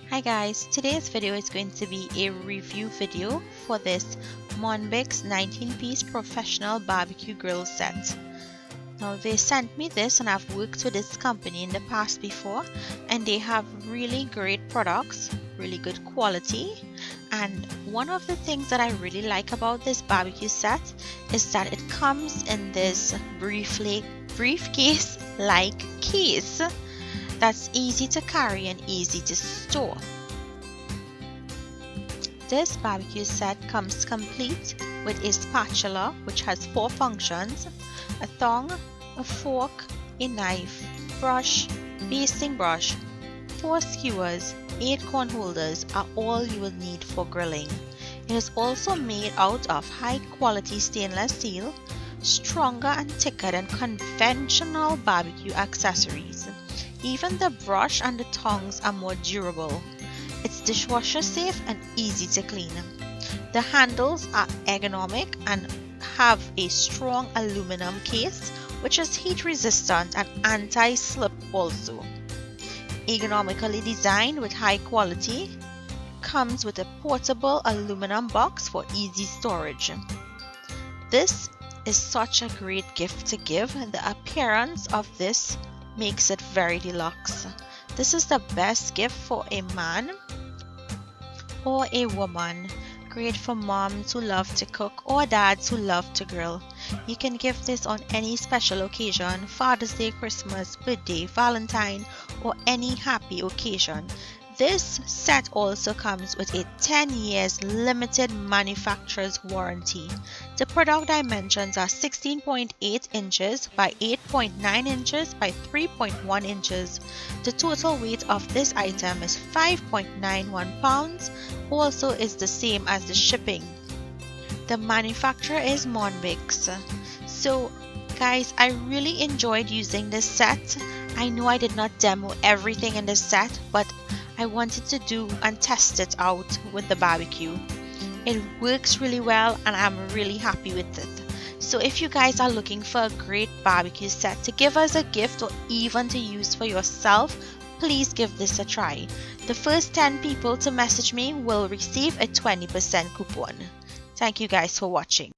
Hi guys, today's video is going to be a review video for this Monbix 19-piece professional barbecue grill set. Now they sent me this and I've worked with this company in the past before and they have really great products, really good quality, and one of the things that I really like about this barbecue set is that it comes in this briefcase-like case that's easy to carry and easy to store. This barbecue set comes complete with a spatula which has 4 functions: a thong, a fork, a knife, brush, basting brush, 4 skewers, 8 corn holders are all you will need for grilling. It is also made out of high quality stainless steel, stronger and thicker than conventional barbecue accessories. Even the brush and the tongs are more durable. It's dishwasher safe and easy to clean. The handles are ergonomic and have a strong aluminum case which is heat resistant and anti-slip also. Ergonomically designed with high quality, comes with a portable aluminum box for easy storage. This is such a great gift to give. The appearance of this makes it very deluxe. This is the best gift for a man or a woman. Great for moms who love to cook or dads who love to grill. You can give this on any special occasion: Father's Day, Christmas, birthday, Valentine, or any happy occasion. This set also comes with a 10 years limited manufacturer's warranty. The product dimensions are 16.8 inches by 8.9 inches by 3.1 inches. The total weight of this item is 5.91 pounds, also is the same as the shipping. The manufacturer is Monbix. So guys, I really enjoyed using this set. I know I did not demo everything in this set, but I wanted to do and test it out with the barbecue. It works really well and I'm really happy with it. So if you guys are looking for a great barbecue set to give as a gift or even to use for yourself, please give this a try. The first 10 people to message me will receive a 20% coupon. Thank you guys for watching.